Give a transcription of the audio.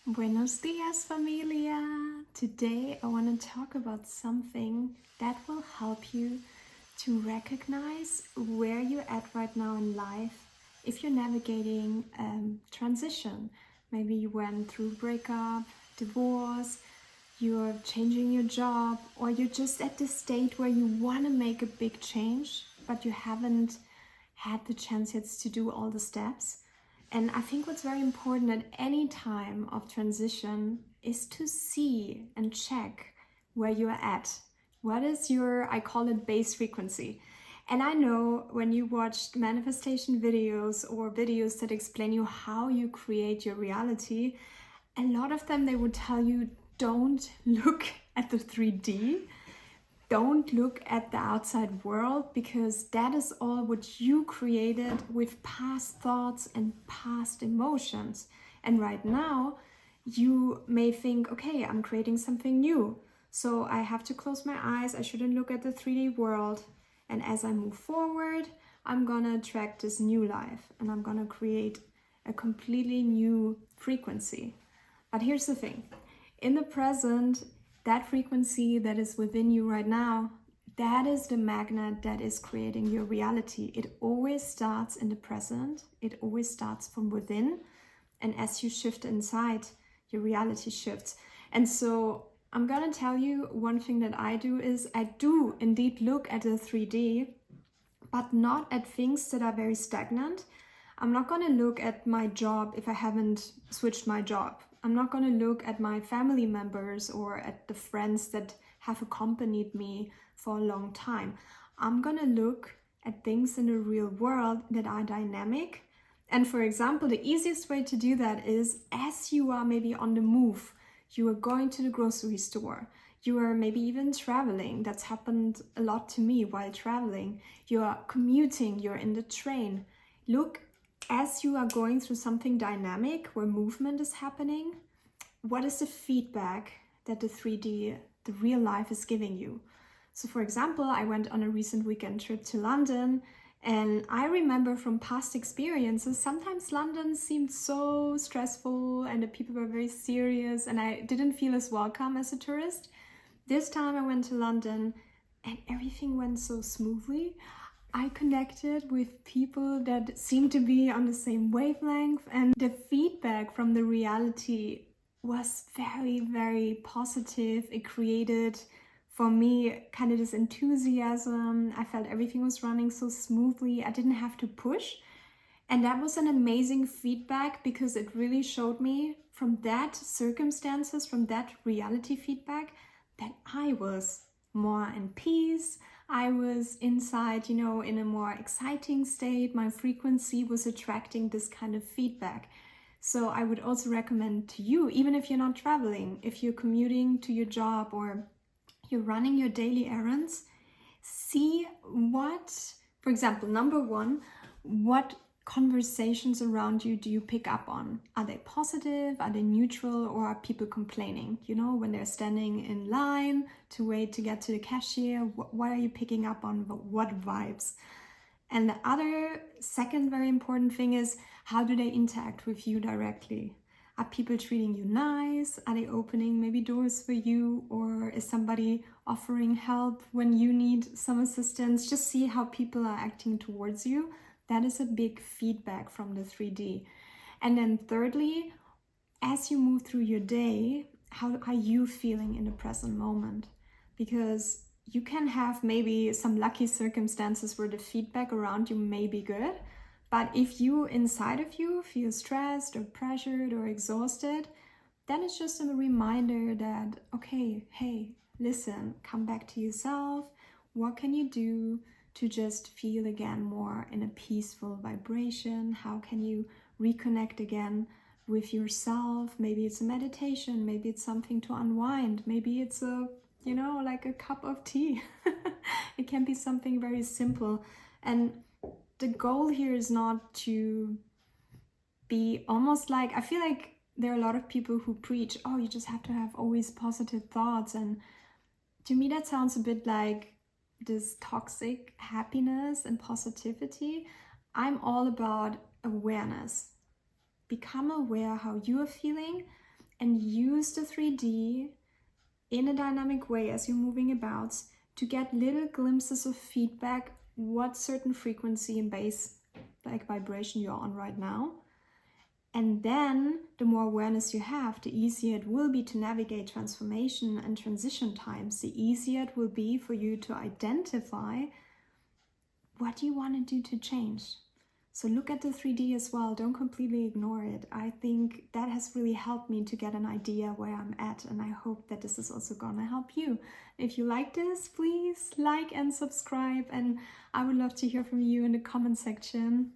Buenos dias, familia! Today I want to talk about something that will help you to recognize where you're at right now in life. If you're navigating transition, maybe you went through breakup, divorce, you're changing your job, or you're just at the state where you want to make a big change, but you haven't had the chance yet to do all the steps. And I think what's very important at any time of transition is to see and check where you are at. What is your, I call it base frequency. And I know when you watched manifestation videos or videos that explain you how you create your reality, a lot of them they would tell you don't look at the 3D. Don't look at the outside world, because that is all what you created with past thoughts and past emotions. And right now, you may think, okay, I'm creating something new, so I have to close my eyes. I shouldn't look at the 3D world. And as I move forward, I'm gonna attract this new life and I'm gonna create a completely new frequency. But here's the thing. In the present, that frequency that is within you right now, that is the magnet that is creating your reality. It always starts in the present. It always starts from within. And as you shift inside, your reality shifts. And so I'm gonna tell you one thing that I do is I do indeed look at the 3D, but not at things that are very stagnant. I'm not gonna look at my job if I haven't switched my job. I'm not going to look at my family members or at the friends that have accompanied me for a long time. I'm going to look at things in the real world that are dynamic. And for example, the easiest way to do that is as you are maybe on the move, you are going to the grocery store, you are maybe even traveling. That's happened a lot to me while traveling. You are commuting, you're in the train. Look, as you are going through something dynamic where movement is happening, what is the feedback that the 3D, the real life, is giving you? So for example, I went on a recent weekend trip to London, and I remember from past experiences, sometimes London seemed so stressful and the people were very serious and I didn't feel as welcome as a tourist. This time I went to London and everything went so smoothly. I connected with people that seemed to be on the same wavelength, and the feedback from the reality was very, very positive. It created for me kind of this enthusiasm. I felt everything was running so smoothly. I didn't have to push. And that was an amazing feedback because it really showed me from that circumstances, from that reality feedback, that I was more in peace. I was inside, in a more exciting state. My frequency was attracting this kind of feedback. So I would also recommend to you, even if you're not traveling, if you're commuting to your job or you're running your daily errands, see what, for example, number one, what conversations around you do you pick up on? Are they positive? Are they neutral? Or are people complaining? When they're standing in line to wait to get to the cashier, what are you picking up on? What vibes? And the other second very important thing is, how do they interact with you directly? Are people treating you nice? Are they opening maybe doors for you? Or is somebody offering help when you need some assistance? Just see how people are acting towards you. That is a big feedback from the 3D. And then thirdly, as you move through your day, how are you feeling in the present moment? Because you can have maybe some lucky circumstances where the feedback around you may be good, but if you inside of you feel stressed or pressured or exhausted, then it's just a reminder that, okay, hey, listen, come back to yourself. What can you do to just feel again more in a peaceful vibration? How can you reconnect again with yourself? Maybe it's a meditation, maybe it's something to unwind, maybe it's like a cup of tea. It can be something very simple. And the goal here is not to be almost like, I feel like there are a lot of people who preach, oh, you just have to have always positive thoughts. And to me, that sounds a bit like this toxic happiness and positivity. I'm all about awareness. Become aware how you are feeling and use the 3D in a dynamic way as you're moving about to get little glimpses of feedback, what certain frequency and bass like vibration you're on right now. And then the more awareness you have, the easier it will be to navigate transformation and transition times. The easier it will be for you to identify what you want to do to change. So look at the 3D as well. Don't completely ignore it. I think that has really helped me to get an idea where I'm at, and I hope that this is also gonna help you. If you like this, please like and subscribe, and I would love to hear from you in the comment section.